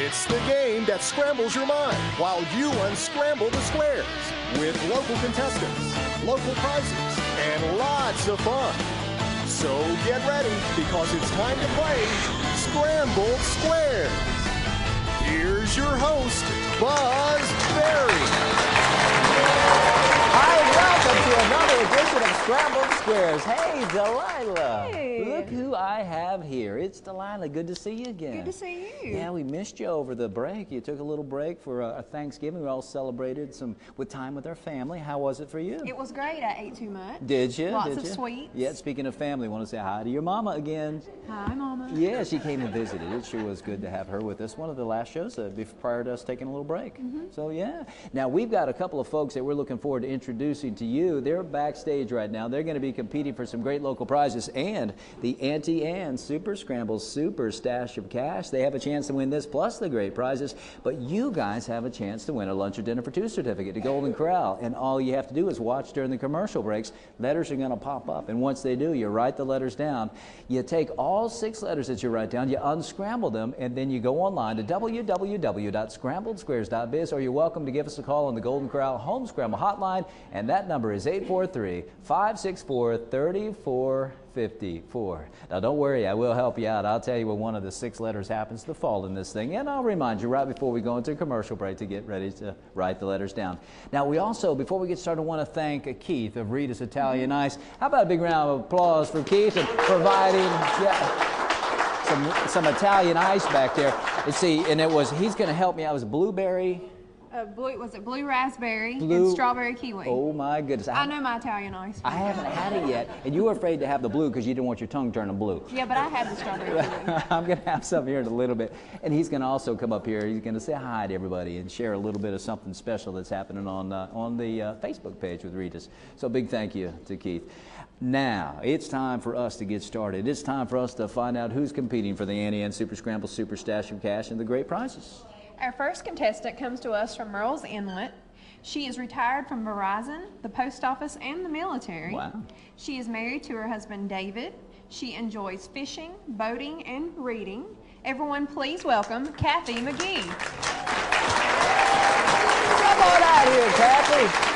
It's the game that scrambles your mind while you unscramble the squares with local contestants, local prizes, and lots of fun. So get ready because it's time to play Sqrambled Squares. Here's your host, Buzz Berry. Hi, welcome to another edition of Sqrambled Squares. Hey, Delilah. Hey. Look who I have here. It's Delilah. Good to see you again. Good to see you. Yeah, we missed you over the break. You took a little break for Thanksgiving. We all celebrated with time with our family. How was it for you? It was great. I ate too much. Did you? Lots of sweets. Yeah, speaking of family, I want to say hi to your mama again. Hi, Mama. Yeah, she came and visited. It sure was good to have her with us. One of the last shows prior to us taking a little break. So, yeah. Now, we've got a couple of folks that we're looking forward to introducing to you. They're backstage right now. They're going to be competing for some great local prizes and the Auntie Anne's Super Scramble Super Stash of Cash. They have a chance to win this plus the great prizes, but you guys have a chance to win a lunch or dinner for two certificate to Golden Corral, and all you have to do is watch during the commercial breaks. Letters are going to pop up, and once they do, you write the letters down. You take all 6 letters that you write down, you unscramble them, and then you go online to www.scrambledsquares.biz, or you're welcome to give us a call on the Golden Corral Home Scramble Hotline, and that number is 843-564-3454. Now, don't worry, I will help you out. I'll tell you when one of the 6 letters happens to fall in this thing, and I'll remind you right before we go into a commercial break to get ready to write the letters down. Now, we also, before we get started, want to thank Keith of Rita's Italian Ice. How about a big round of applause for Keith and providing some Italian ice back there. Let's see, and he's going to help me out. It was blueberry. Was it blue raspberry and strawberry kiwi? Oh my goodness! I know my Italian ice. I haven't had it yet, and you were afraid to have the blue because you didn't want your tongue turning blue. Yeah, but I had the strawberry kiwi. I'm going to have some here in a little bit, and he's going to also come up here. He's going to say hi to everybody and share a little bit of something special that's happening on the Facebook page with Rita's. So big thank you to Keith. Now, it's time for us to get started. It's time for us to find out who's competing for the Auntie Anne Super Scramble Super Stash of Cash and the great prizes. Our first contestant comes to us from Merle's Inlet. She is retired from Verizon, the post office, and the military. Wow. She is married to her husband, David. She enjoys fishing, boating, and reading. Everyone, please welcome Cathy Magee. Come on out here, Cathy.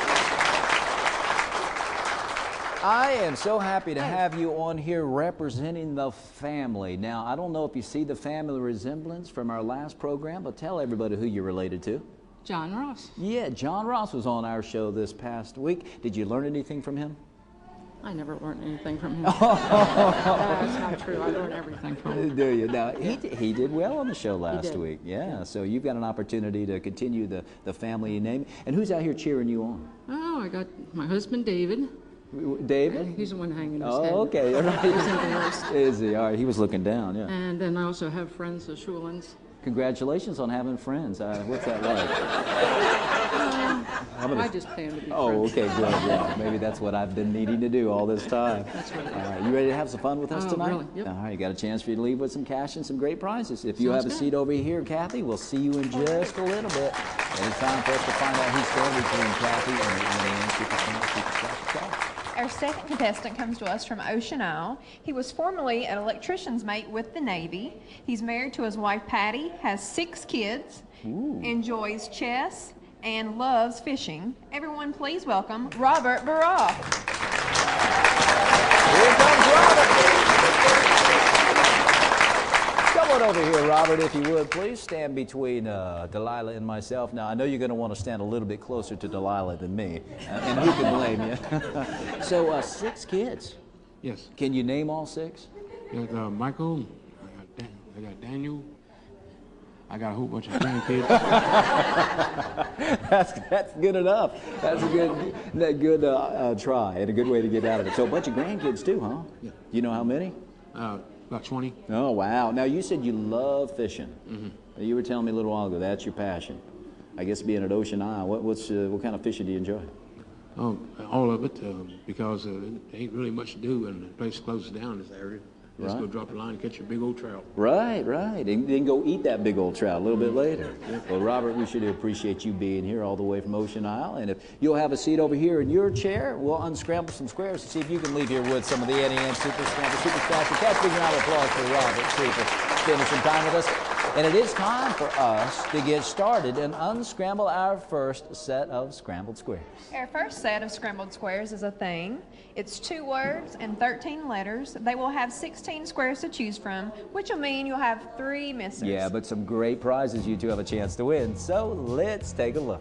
I am so happy to have you on here representing the family. Now, I don't know if you see the family resemblance from our last program, but tell everybody who you're related to. John Ross. Yeah, John Ross was on our show this past week. Did you learn anything from him? I never learned anything from him. That's not true. I learned everything from him. Do you? Now, he did well on the show last week. Yeah, so you've got an opportunity to continue the family name. And who's out here cheering you on? Oh, I got my husband, David. David? He's the one hanging his head. Oh, okay. All right. He's in the list. Is he? All right. He was looking down, yeah. And then I also have friends, the Schulens. Congratulations on having friends. What's that like? I just plan to be friends. Oh, okay, good. Yeah, maybe that's what I've been needing to do all this time. That's right. You ready to have some fun with us tonight? Really? Yep. All right, you got a chance for you to leave with some cash and some great prizes. If you have a seat over here, Cathy, we'll see you in just a little bit. And it's time for us to find out who's standing between Cathy and the Super Scramble Super Stash of Cash. Our second contestant comes to us from Ocean Isle. He was formerly an electrician's mate with the Navy. He's married to his wife, Patty, has 6 kids, enjoys chess, and loves fishing. Everyone, please welcome Robert Burroff. Here comes Robert. Come on over here, Robert, if you would, please. Stand between Delilah and myself. Now, I know you're going to want to stand a little bit closer to Delilah than me, and who can blame you? So, 6 kids. Yes. Can you name all 6? There's Michael, I got Daniel, I got a whole bunch of grandkids. That's good enough. That's a good try and a good way to get out of it. So a bunch of grandkids too, huh? Yeah. You know how many? About 20. Oh, wow. Now, you said you love fishing. Mm-hmm. You were telling me a little while ago that's your passion. I guess being at Ocean Isle, what kind of fishing do you enjoy? Oh, all of it, because there ain't really much to do when the place closes down in this area. Just go drop a line and catch a big old trout. Right. And then go eat that big old trout a little bit later. Yep. Well, Robert, we should appreciate you being here all the way from Ocean Isle. And if you'll have a seat over here in your chair, we'll unscramble some squares to see if you can leave here with some of the Auntie Anne Super Scramble Super Stash of Cash. Big round of applause for Robert, too, for spending some time with us. And it is time for us to get started and unscramble our first set of scrambled squares. Our first set of scrambled squares is a thing. It's 2 words and 13 letters. They will have 16 squares to choose from, which will mean you'll have 3 missers. Yeah, but some great prizes you two have a chance to win. So let's take a look.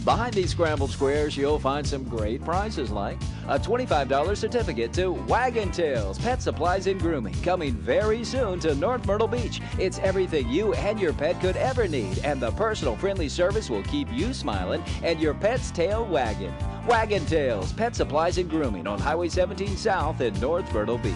Behind these scrambled squares, you'll find some great prizes like a $25 certificate to Wagon Tails Pet Supplies and Grooming, coming very soon to North Myrtle Beach. It's everything you and your pet could ever need, and the personal friendly service will keep you smiling and your pet's tail wagging. Wagon Tails Pet Supplies and Grooming on Highway 17 South in North Myrtle Beach.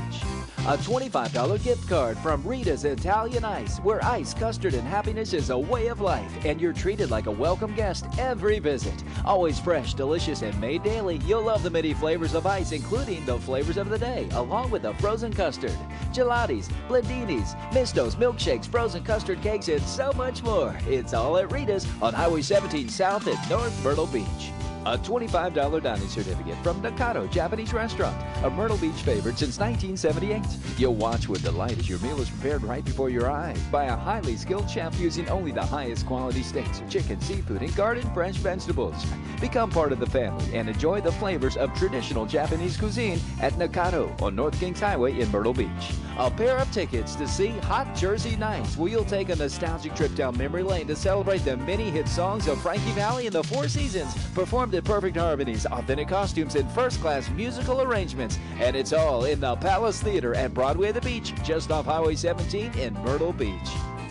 A $25 gift card from Rita's Italian Ice, where ice, custard, and happiness is a way of life, and you're treated like a welcome guest every visit. Always fresh, delicious, and made daily, you'll love the many flavors of ice, including the flavors of the day, along with the frozen custard, gelatis, blendinis, mistos, milkshakes, frozen custard cakes, and so much more. It's all at Rita's on Highway 17 South in North Myrtle Beach. A $25 dining certificate from Nakado Japanese Restaurant, a Myrtle Beach favorite since 1978. You'll watch with delight as your meal is prepared right before your eyes by a highly skilled chef using only the highest quality steaks, chicken, seafood, and garden fresh vegetables. Become part of the family and enjoy the flavors of traditional Japanese cuisine at Nakado on North Kings Highway in Myrtle Beach. A pair of tickets to see Hot Jersey Nights, where you'll take a nostalgic trip down memory lane to celebrate the many hit songs of Frankie Valli and the Four Seasons, performed in perfect harmonies, authentic costumes, and first-class musical arrangements. And it's all in the Palace Theater at Broadway at the Beach, just off Highway 17 in Myrtle Beach.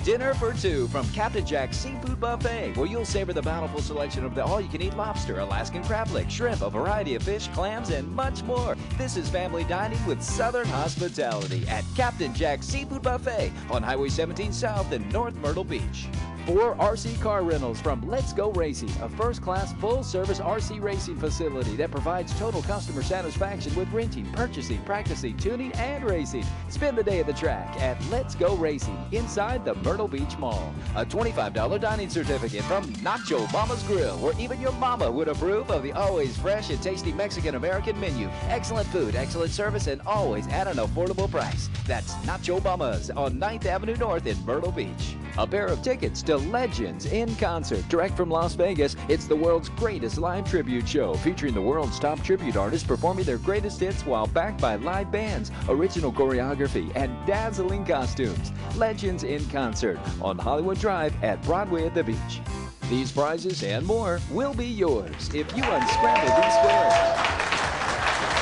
Dinner for 2 from Captain Jack's Seafood Buffet, where you'll savor the bountiful selection of the all-you-can-eat lobster, Alaskan crab leg, shrimp, a variety of fish, clams, and much more. This is family dining with Southern hospitality at Captain Jack's Seafood Buffet on Highway 17 South in North Myrtle Beach. 4 RC car rentals from Let's Go Racing, a first-class full-service RC racing facility that provides total customer satisfaction with renting, purchasing, practicing, tuning, and racing. Spend the day at the track at Let's Go Racing inside the Myrtle Beach Mall. A $25 dining certificate from Nacho Mama's Grill, where even your mama would approve of the always fresh and tasty Mexican-American menu. Excellent food, excellent service, and always at an affordable price. That's Nacho Mama's on 9th Avenue North in Myrtle Beach. A pair of tickets to Legends in Concert, direct from Las Vegas. It's the world's greatest live tribute show, featuring the world's top tribute artists performing their greatest hits while backed by live bands, original choreography, and dazzling costumes. Legends in Concert on Hollywood Drive at Broadway at the Beach. These prizes and more will be yours if you unscramble these squares.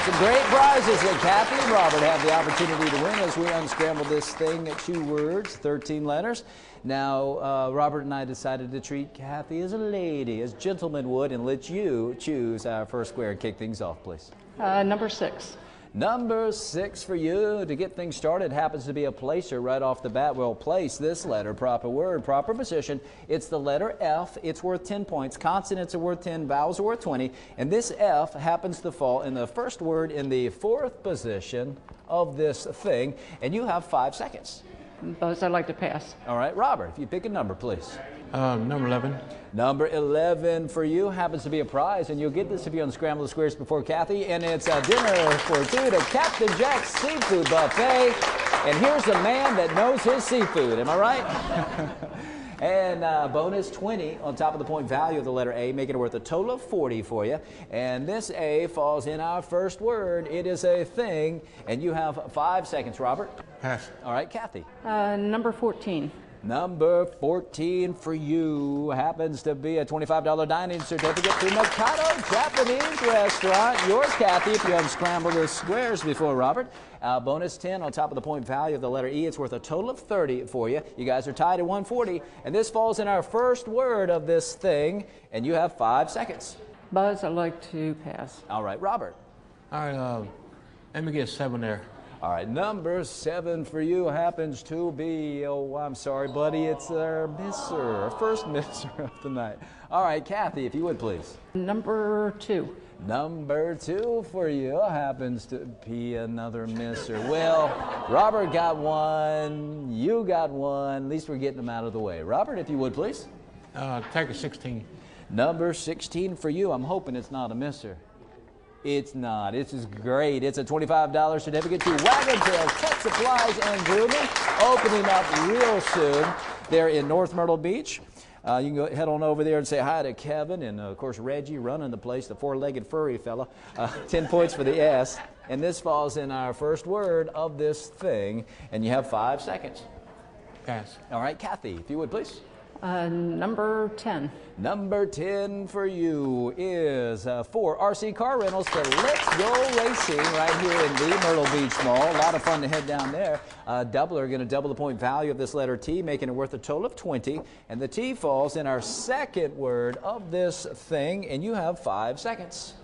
Some great prizes that Cathy and Robert have the opportunity to win as we unscramble this thing at 2 words, 13 letters. Now, Robert and I decided to treat Cathy as a lady, as gentlemen would, and let you choose our first square and kick things off, please. Number 6. Number 6 for you. To get things started happens to be a placer right off the bat. We'll place this letter, proper word, proper position. It's the letter F. It's worth 10 points. Consonants are worth 10. Vowels are worth 20. And this F happens to fall in the first word in the 4th position of this thing. And you have 5 seconds. Those I'd like to pass. All right, Robert, if you pick a number, please. Number 11. Number 11 for you happens to be a prize, and you'll get this if you unscramble the squares before Cathy, and it's a dinner for 2 to Captain Jack's Seafood Buffet. And here's a man that knows his seafood, am I right? And bonus 20 on top of the point value of the letter A, making it worth a total of 40 for you. And this A falls in our first word. It is a thing, and you have 5 seconds, Robert. Pass. All right, Cathy. Number 14. Number 14 for you happens to be a $25 dining certificate to Mikado Japanese Restaurant. Yours, Cathy, if you unscramble the squares before Robert. Bonus 10 on top of the point value of the letter E. It's worth a total of 30 for you. You guys are tied at 140, and this falls in our first word of this thing, and you have 5 seconds. Buzz, I'd like to pass. All right, Robert. All right, let me get 7 there. All right, number 7 for you happens to be, oh, I'm sorry, buddy, it's our misser, our first misser of the night. All right, Cathy, if you would, please. Number 2. Number 2 for you happens to be another misser. Well, Robert got 1, you got 1, at least we're getting them out of the way. Robert, if you would, please. Take a 16. Number 16 for you, I'm hoping it's not a misser. It's not. This is great. It's a $25 certificate to Wagon Tail Pet Supplies and Grooming, opening up real soon there in North Myrtle Beach. You can go head on over there and say hi to Kevin and, of course, Reggie running the place, the four-legged furry fella. 10 points for the S. And this falls in our first word of this thing. And you have 5 seconds. Pass. All right, Kathy, if you would, please. Number 10. Number 10 for you is for RC car rentals to Let's Go Racing right here in the Myrtle Beach Mall. A lot of fun to head down there. Doubler going to double the point value of this letter T, making it worth a total of 20. And the T falls in our second word of this thing, and you have 5 seconds.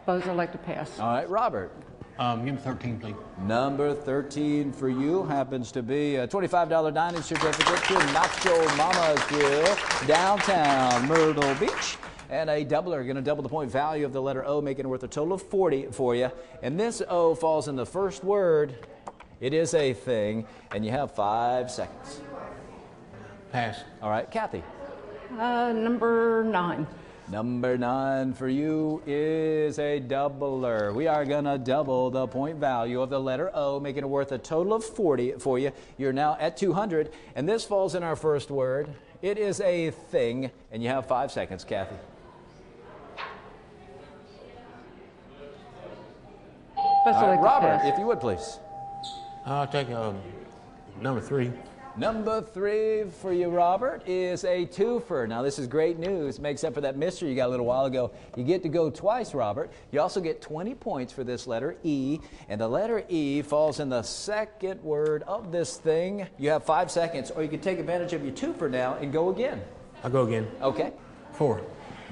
Suppose I'd like to pass. All right, Robert. Give me 13, please. Number 13 for you happens to be a $25 dining certificate to Nacho Mama's Grill, downtown Myrtle Beach. And a doubler, going to double the point value of the letter O, making it worth a total of 40 for you. And this O falls in the first word. It is a thing, and you have 5 seconds. Pass. All right, Kathy. Number 9. Number 9 for you is a doubler. We are going to double the point value of the letter O, making it worth a total of 40 for you. You're now at 200, and this falls in our first word. It is a thing, and you have 5 seconds, Kathy. All right, Robert, if you would, please. I'll take number 3. Number 3 for you, Robert, is a twofer. Now, this is great news. Makes up for that mystery you got a little while ago. You get to go twice, Robert. You also get 20 points for this letter E, and the letter E falls in the second word of this thing. You have 5 seconds, or you can take advantage of your twofer now and go again. I'll go again. Okay. 4.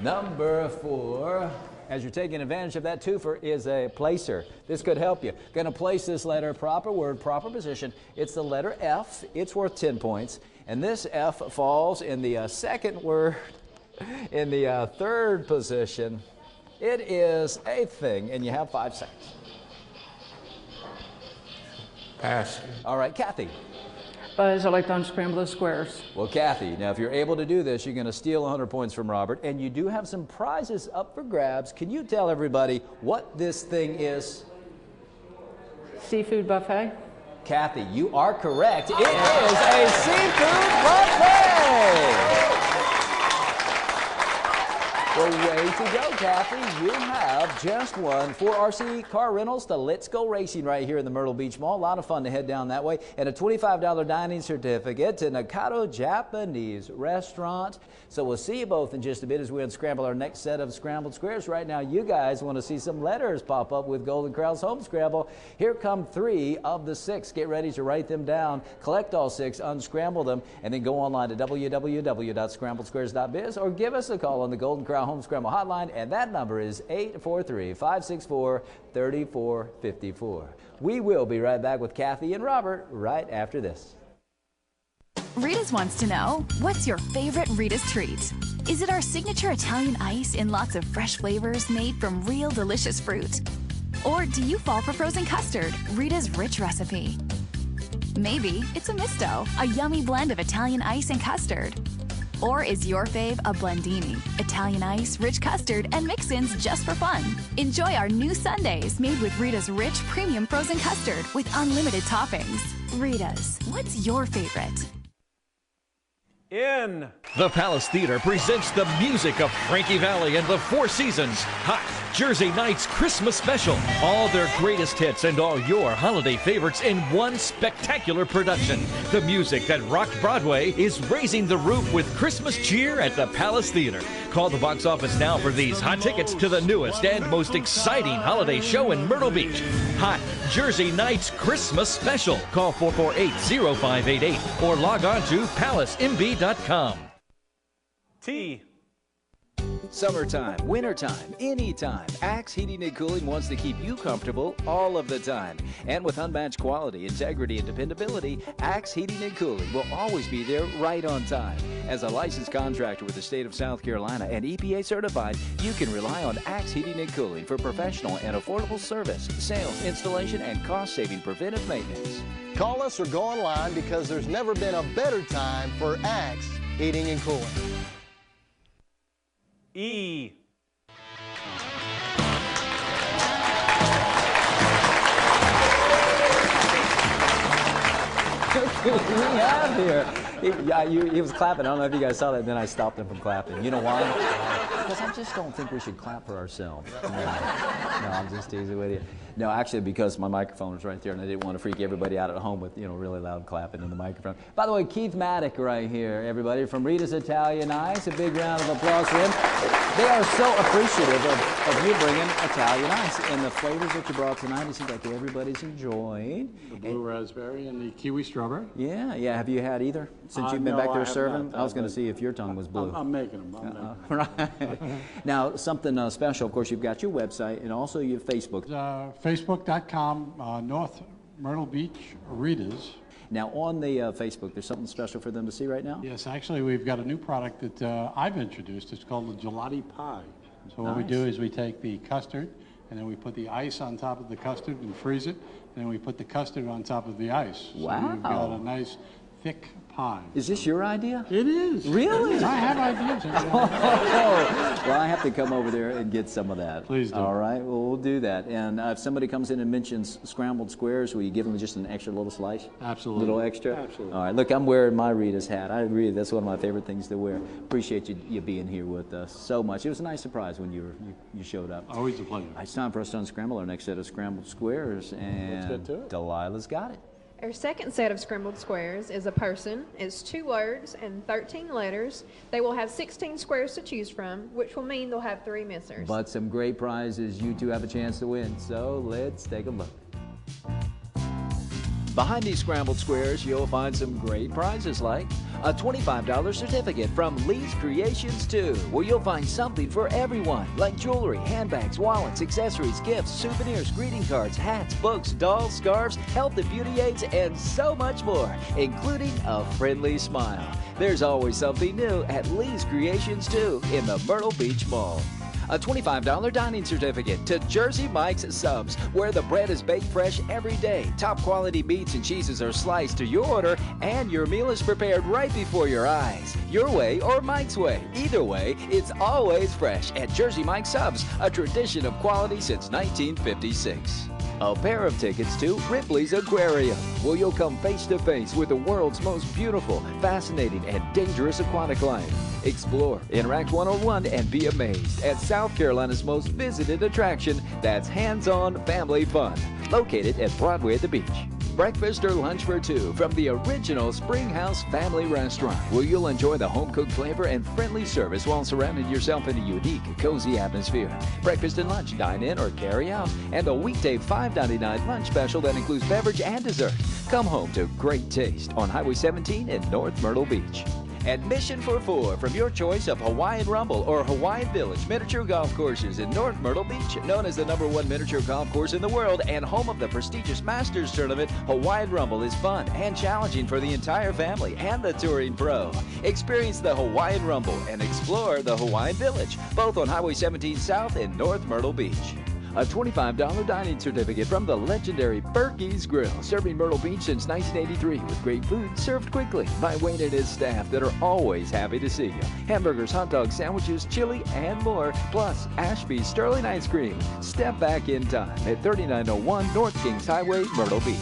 Number 4, as you're taking advantage of that twofer, is a placer. This could help you. Going to place this letter, proper word, proper position. It's the letter F. It's worth 10 points. And this F falls in the second word, in the third position. It is a thing, and you have 5 seconds. Pass. All right, Kathy. Buzz, I like to unscramble the squares. Well, Kathy, now if you're able to do this, you're going to steal 100 points from Robert, and you do have some prizes up for grabs. Can you tell everybody what this thing is? Seafood buffet. Kathy, you are correct. It is a seafood buffet. Well, way to go, Kathy. You have just won 4 RC car rentals to Let's Go Racing right here in the Myrtle Beach Mall. A lot of fun to head down that way. And a $25 dining certificate to Nakado Japanese Restaurant. So we'll see you both in just a bit as we unscramble our next set of Scrambled Squares. Right now, you guys want to see some letters pop up with Golden Corral's Home Scramble. Here come 3 of the 6. Get ready to write them down, collect all 6, unscramble them, and then go online to www.scrambledsquares.biz or give us a call on the Golden Corral Home Scramble hotline, and that number is 843-564-3454. We will be right back with Kathy and Robert right after this. Rita's wants to know, what's your favorite Rita's treat? Is it our signature Italian ice in lots of fresh flavors made from real delicious fruit? Or do you fall for frozen custard, Rita's rich recipe? Maybe it's a misto, a yummy blend of Italian ice and custard. Or is your fave a blendini, Italian ice, rich custard, and mix-ins just for fun? Enjoy our new sundaes made with Rita's rich premium frozen custard with unlimited toppings. Rita's, what's your favorite? In the Palace Theater presents the music of Frankie Valli and the Four Seasons Hot Jersey Nights Christmas Special. All their greatest hits and all your holiday favorites in one spectacular production. The music that rocked Broadway is raising the roof with Christmas cheer at the Palace Theater. Call the box office now for these hot tickets to the newest and most exciting holiday show in Myrtle Beach. Hot Jersey Nights Christmas Special. Call 448-0588 or log on to PalaceMB.com. T. Summertime, wintertime, anytime, Axe Heating and Cooling wants to keep you comfortable all of the time. And with unmatched quality, integrity, and dependability, Axe Heating and Cooling will always be there right on time. As a licensed contractor with the state of South Carolina and EPA certified, you can rely on Axe Heating and Cooling for professional and affordable service, sales, installation, and cost-saving preventive maintenance. Call us or go online because there's never been a better time for Axe Heating and Cooling. E. we have here. He was clapping. I don't know if you guys saw that. Then I stopped him from clapping. You know why? Because I just don't think we should clap for ourselves. No, I'm just teasing with you. No, actually, because my microphone was right there, and I didn't want to freak everybody out at home with, really loud clapping in the microphone. By the way, Keith Maddock right here, everybody, from Rita's Italian Ice. A big round of applause for him. They are so appreciative of you bringing Italian Ice. And the flavors that you brought tonight, it seems like everybody's enjoying. The blue raspberry and the kiwi strawberry. Yeah. Have you had either since you've been back there serving? Not. I was going to see if your tongue was blue. I'm making them. Right. Now, something special, of course, you've got your website and also your Facebook. Facebook.com, North Myrtle Beach Rita's. Now, on the Facebook, there's something special for them to see right now? Yes, actually, we've got a new product that I've introduced. It's called the gelati pie. So what we do is we take the custard, and then we put the ice on top of the custard and freeze it, and then we put the custard on top of the ice. Wow. So you've got a nice, thick pie. Is this your idea? It is. Really? I have ideas. Well, I have to come over there and get some of that. Please do. All right, well, we'll do that. And if somebody comes in and mentions Sqrambled Squares, will you give them just an extra little slice? Absolutely. Little extra? Absolutely. All right, look, I'm wearing my Rita's hat. I agree, that's one of my favorite things to wear. Appreciate you being here with us so much. It was a nice surprise when you showed up. Always a pleasure. It's time for us to unscramble our next set of Scrambled Squares, and let's get to it. Delilah's got it. Our second set of Sqrambled Squares is a person. It's 2 words and 13 letters. They will have 16 squares to choose from, which will mean they'll have 3 missers. But some great prizes you two have a chance to win, so let's take a look. Behind these Scrambled Squares, you'll find some great prizes like a $25 certificate from Lee's Creations 2, where you'll find something for everyone, like jewelry, handbags, wallets, accessories, gifts, souvenirs, greeting cards, hats, books, dolls, scarves, health and beauty aids, and so much more, including a friendly smile. There's always something new at Lee's Creations 2 in the Myrtle Beach Mall. A $25 dining certificate to Jersey Mike's Subs, where the bread is baked fresh every day. Top quality meats and cheeses are sliced to your order, and your meal is prepared right before your eyes. Your way or Mike's way. Either way, it's always fresh at Jersey Mike's Subs, a tradition of quality since 1956. A pair of tickets to Ripley's Aquarium, where you'll come face to face with the world's most beautiful, fascinating, and dangerous aquatic life. Explore, interact one-on-one, and be amazed at South Carolina's most visited attraction that's hands-on family fun, located at Broadway at the beach. Breakfast or lunch for 2 from the original Springhouse Family Restaurant, where you'll enjoy the home-cooked flavor and friendly service while surrounding yourself in a unique, cozy atmosphere. Breakfast and lunch, dine in or carry out, and a weekday $5.99 lunch special that includes beverage and dessert. Come home to great taste on Highway 17 in North Myrtle Beach. Admission for 4 from your choice of Hawaiian Rumble or Hawaiian Village miniature golf courses in North Myrtle Beach. Known as the #1 miniature golf course in the world and home of the prestigious Masters Tournament, Hawaiian Rumble is fun and challenging for the entire family and the touring pro. Experience the Hawaiian Rumble and explore the Hawaiian Village, both on Highway 17 South in North Myrtle Beach. A $25 dining certificate from the legendary Berkey's Grill, serving Myrtle Beach since 1983 with great food served quickly by Wayne and his staff that are always happy to see you. Hamburgers, hot dogs, sandwiches, chili, and more, plus Ashby's Sterling Ice Cream. Step back in time at 3901 North Kings Highway, Myrtle Beach.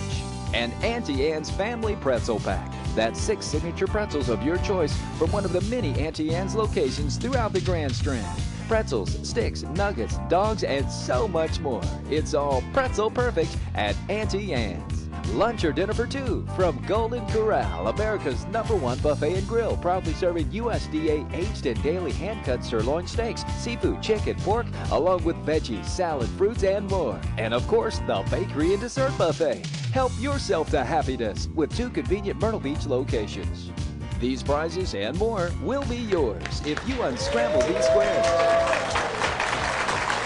And Auntie Anne's Family Pretzel Pack. That's 6 signature pretzels of your choice from one of the many Auntie Anne's locations throughout the Grand Strand. Pretzels, sticks, nuggets, dogs, and so much more. It's all pretzel perfect at Auntie Anne's. Lunch or dinner for 2 from Golden Corral, America's #1 buffet and grill, proudly serving USDA aged and daily hand-cut sirloin steaks, seafood, chicken, pork, along with veggies, salad, fruits, and more. And of course, the bakery and dessert buffet. Help yourself to happiness with 2 convenient Myrtle Beach locations. These prizes and more will be yours if you unscramble these squares.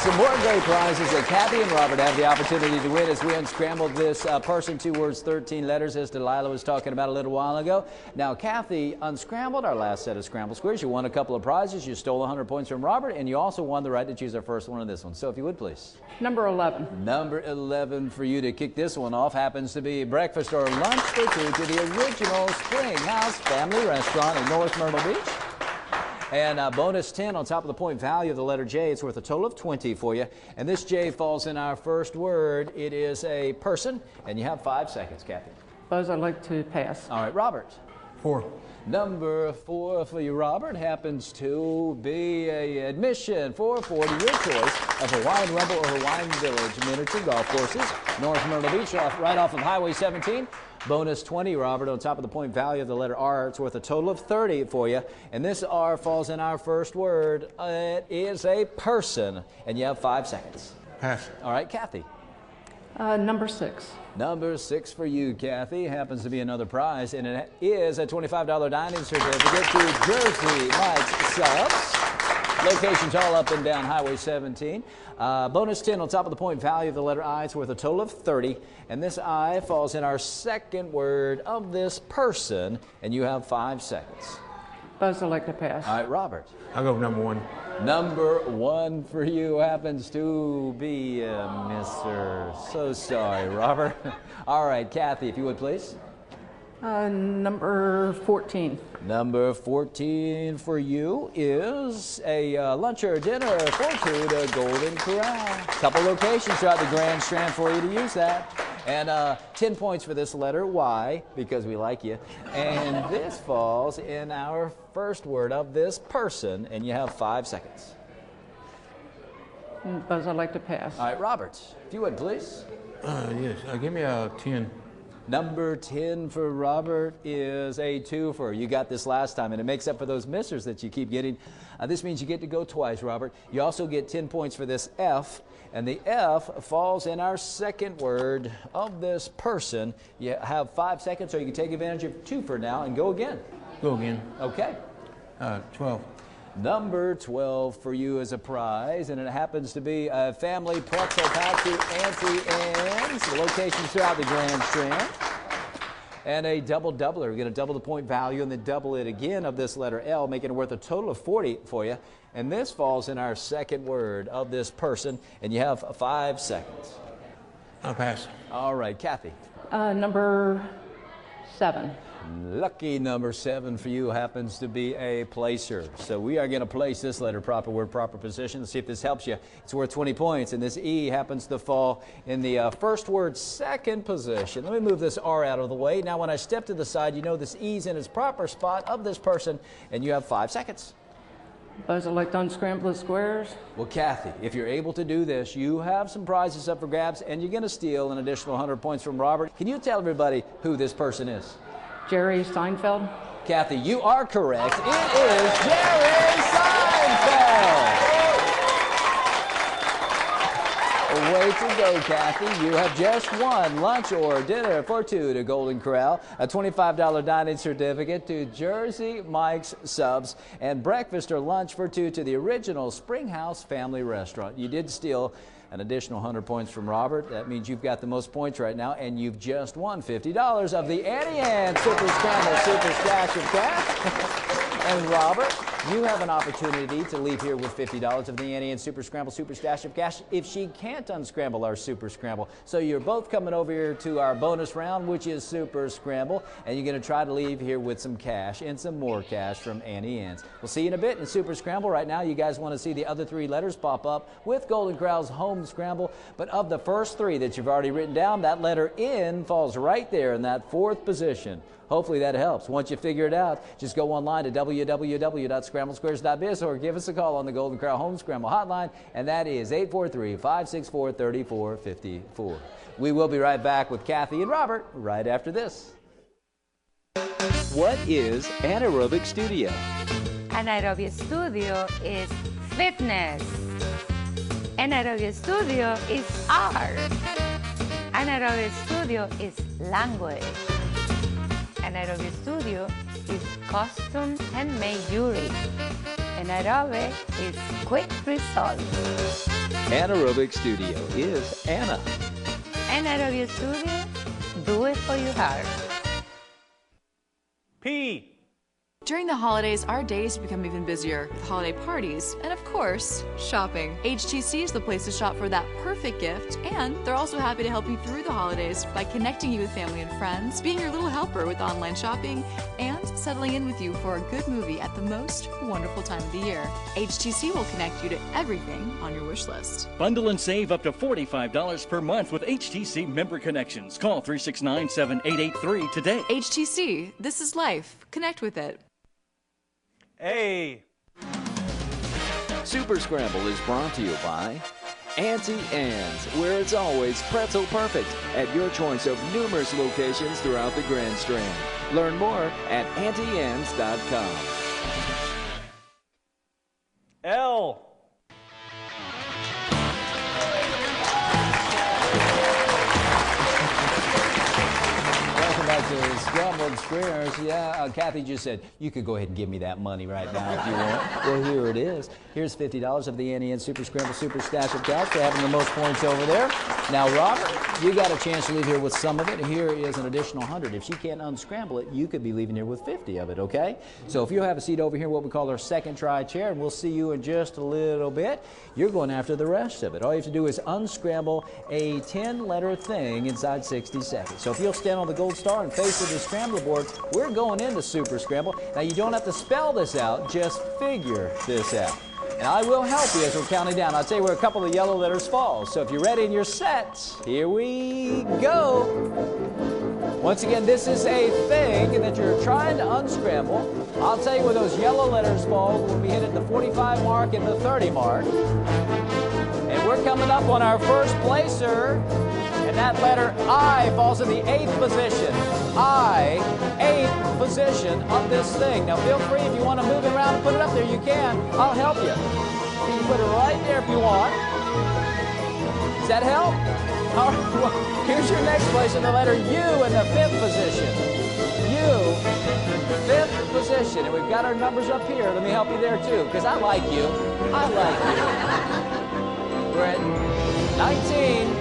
Some more great prizes that Cathy and Robert have the opportunity to win as we unscrambled this person, 2 words, 13 letters, as Delilah was talking about a little while ago. Now, Cathy unscrambled our last set of Scrambled Squares. You won a couple of prizes. You stole 100 points from Robert, and you also won the right to choose our first one on this one. So if you would, please. Number 11. Number 11 for you to kick this one off happens to be breakfast or lunch for 2 to the original Springhouse Family Restaurant in North Myrtle Beach. And bonus 10 on top of the point value of the letter J. It's worth a total of 20 for you. And this J falls in our first word. It is a person, and you have 5 seconds, Cathy. Buzz, I'd like to pass. All right, Robert. 4. Number 4 for you, Robert, happens to be a admission for to your choice of Hawaiian Rumble or Hawaiian Village miniature golf courses, North Myrtle Beach, right off of Highway 17. Bonus 20, Robert, on top of the point value of the letter R. It's worth a total of 30 for you. And this R falls in our first word. It is a person, and you have 5 seconds. Pass. All right, Cathy. Number 6. Number 6 for you, Cathy, happens to be another prize, and it is a $25 dining certificate to Jersey Mike's Subs. Locations all up and down Highway 17. Bonus 10 on top of the point value of the letter I. It's worth a total of 30. And this I falls in our second word of this person, and you have 5 seconds. Buzz, I'd like to pass. All right, Robert. I'll go with number 1. Number 1 for you happens to be Mr. So sorry, Robert. All right, Cathy, if you would, please. Number 14. Number 14 for you is a lunch or dinner for 2 to Golden Corral. Couple locations throughout the Grand Strand for you to use that. And 10 points for this letter Y, because we like you. And this falls in our first word of this person, and you have 5 seconds. Buzz, I'd like to pass. All right, Robert, if you would, please. Yes, give me a 10. Number 10 for Robert is a 2-fer. You got this last time, and it makes up for those missers that you keep getting. This means you get to go twice, Robert. You also get 10 points for this F, and the F falls in our second word of this person. You have 5 seconds, so you can take advantage of 2-fer now and go again. Go again. Okay. 12. Number 12 for you as a prize, and it happens to be a family pretzel pack to Auntie Anne's. Locations throughout the Grand Strand. And a double-doubler. We're going to double the point value and then double it again of this letter L, making it worth a total of 40 for you. And this falls in our second word of this person, and you have 5 seconds. I'll pass. All right, Cathy. Number 7. Lucky number 7 for you happens to be a placer. So we are going to place this letter proper word, proper position. Let's see if this helps you. It's worth 20 points, and this E happens to fall in the first word, second position. Let me move this R out of the way. Now, when I step to the side, you know this E's in its proper spot of this person, and you have 5 seconds. Buzz, I'd like to unscramble the squares. Well, Cathy, if you're able to do this, you have some prizes up for grabs, and you're going to steal an additional 100 points from Robert. Can you tell everybody who this person is? Jerry Seinfeld. Cathy, you are correct. It is Jerry Seinfeld. Way to go, Cathy. You have just won lunch or dinner for 2 to Golden Corral, a $25 dining certificate to Jersey Mike's Subs, and breakfast or lunch for 2 to the original Springhouse Family Restaurant. You did steal an additional 100 points from Robert. That means you've got the most points right now, and you've just won $50 of the Annie Ann Super Scrambled Super Stash of Cash. And Robert, you have an opportunity to leave here with $50 of the Annie Ann Super Scramble Super Stash of Cash if she can't unscramble our Super Scramble. So you're both coming over here to our bonus round, which is Super Scramble, and you're going to try to leave here with some cash and some more cash from Annie Ann's. We'll see you in a bit in Super Scramble. Right now, you guys want to see the other 3 letters pop up with Golden Corral's home scramble. But of the first 3 that you've already written down, that letter N falls right there in that 4th position. Hopefully that helps. Once you figure it out, just go online to www.scramblesquares.biz or give us a call on the Golden Corral Home Scramble Hotline, and that is 843-564-3454. We will be right back with Cathy and Robert right after this. What is Anaerobic Studio? Anaerobic Studio is fitness. Anaerobic Studio is art. Anaerobic Studio is language. Anaerobic Studio is custom handmade jewelry. Anaerobic is quick results. Anaerobic Studio is Anna. Anaerobic Studio, do it for your heart. P. During the holidays, our days become even busier with holiday parties and, of course, shopping. HTC is the place to shop for that perfect gift, and they're also happy to help you through the holidays by connecting you with family and friends, being your little helper with online shopping, and settling in with you for a good movie at the most wonderful time of the year. HTC will connect you to everything on your wish list. Bundle and save up to $45 per month with HTC member connections. Call 369-7883 today. HTC, this is life. Connect with it. A. Super Scramble is brought to you by Auntie Anne's, where it's always pretzel perfect at your choice of numerous locations throughout the Grand Strand. Learn more at auntie-anne's.com. L. Welcome back to Sqrambled Scuares. Yeah, Cathy just said, you could go ahead and give me that money right now if you want. Well, here it is. Here's $50 of the Auntie Anne's Super Scramble Super Stash of Cash for having the most points over there. Now, Robert, you got a chance to leave here with some of it. Here is an additional 100. If she can't unscramble it, you could be leaving here with 50 of it, okay? So if you have a seat over here, what we call our second try chair, and we'll see you in just a little bit, you're going after the rest of it. All you have to do is unscramble a 10-letter thing inside 60 seconds. So if you'll stand on the gold star and face to the scramble board, we're going into Super Scramble. Now, you don't have to spell this out, just figure this out. And I will help you as we're counting down. I'll tell you where a couple of yellow letters fall. So if you're ready and you're set, here we go. Once again, this is a thing that you're trying to unscramble. I'll tell you where those yellow letters fall when we hit at the 45 mark and the 30 mark. And we're coming up on our first placer. And that letter I falls in the 8th position. I, 8th position of this thing. Now feel free if you want to move it around and put it up there, you can. I'll help you. You can put it right there if you want. Does that help? All right, well, here's your next place in the letter U in the 5th position. U, 5th position. And we've got our numbers up here. Let me help you there too, because I like you. I like you. We're at 19.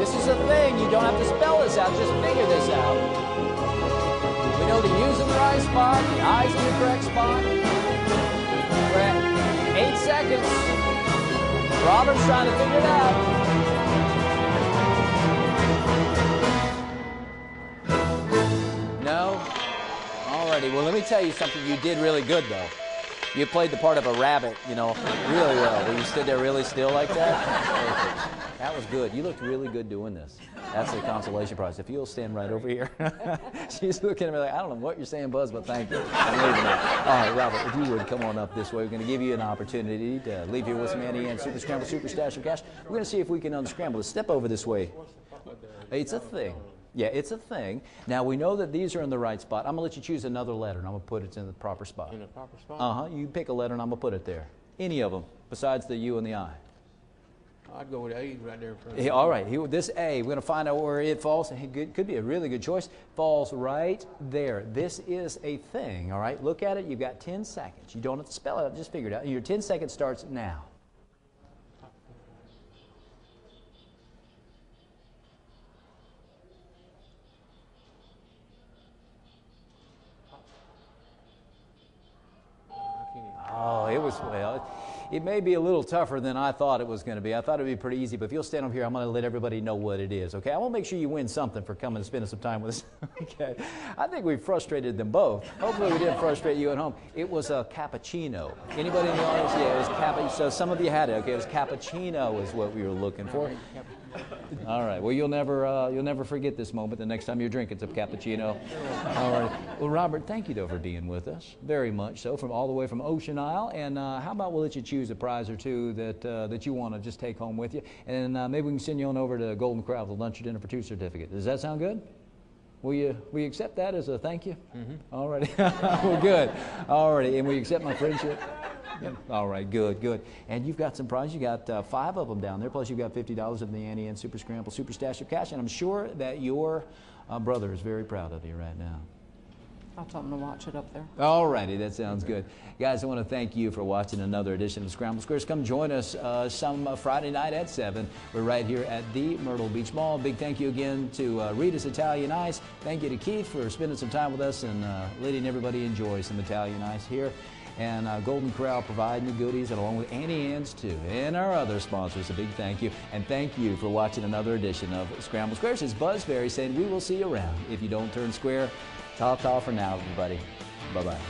This is a thing. You don't have to spell this out. Just figure this out. We know the U's in the right spot, the I's in the correct spot. We're at 8 seconds. Robert's trying to figure it out. No? Alrighty. Well, let me tell you something. You did really good, though. You played the part of a rabbit, you know, really well. Where you stood there really still like that. Perfect. That was good. You looked really good doing this. That's the consolation prize. If you'll stand right over here. She's looking at me like, I don't know what you're saying, Buzz, but thank you. I'm leaving now. All right, Robert, if you would come on up this way. We're going to give you an opportunity to leave here with some Auntie Anne's Super Scramble, Super Stash of Cash. We're going to see if we can unscramble it. Step over this way. It's a thing. Yeah, it's a thing. Now, we know that these are in the right spot. I'm going to let you choose another letter, and I'm going to put it in the proper spot. In the proper spot? Uh-huh. You pick a letter, and I'm going to put it there. Any of them, besides the U and the I. I'd go with A right there in front of All right, this A, we're going to find out where it falls. It could be a really good choice. Falls right there. This is a thing, all right? Look at it. You've got 10 seconds. You don't have to spell it out. Just figure it out. Your 10 seconds starts now. Oh, it was, well, it may be a little tougher than I thought it was going to be. I thought it would be pretty easy, but if you'll stand up here, I'm going to let everybody know what it is, okay? I want to make sure you win something for coming and spending some time with us, okay? I think we frustrated them both. Hopefully we didn't frustrate you at home. It was a cappuccino. Anybody in the audience? Yeah, it was cappuccino. So some of you had it, okay? It was cappuccino is what we were looking for. All right. Well, you'll never forget this moment the next time you're drinking some cappuccino. All right. Well, Robert, thank you, though, for being with us. Very much so, from all the way from Ocean Isle. And how about we'll let you choose a prize or two that you want to just take home with you. And maybe we can send you on over to Golden Corral with a lunch or dinner for 2 certificate. Does that sound good? Will you accept that as a thank you? Mm-hmm. All righty. Well, good. All righty. And will you accept my friendship? Yep. All right, good. And you've got some prizes. You got 5 of them down there, plus you've got $50 of the Auntie Anne's Super Scramble Super Stash of Cash, and I'm sure that your brother is very proud of you right now. I'll tell him to watch it up there. All righty, that sounds good. Guys, I want to thank you for watching another edition of Sqrambled Squares. Come join us some Friday night at 7. We're right here at the Myrtle Beach Mall. Big thank you again to Rita's Italian Ice. Thank you to Keith for spending some time with us and letting everybody enjoy some Italian Ice here. And Golden Corral providing the goodies, and along with Auntie Anne's too, and our other sponsors, a big thank you. And thank you for watching another edition of Sqrambled Squares. It's Buzz Berry saying we will see you around if you don't turn square. Ta-ta for now, everybody. Bye-bye.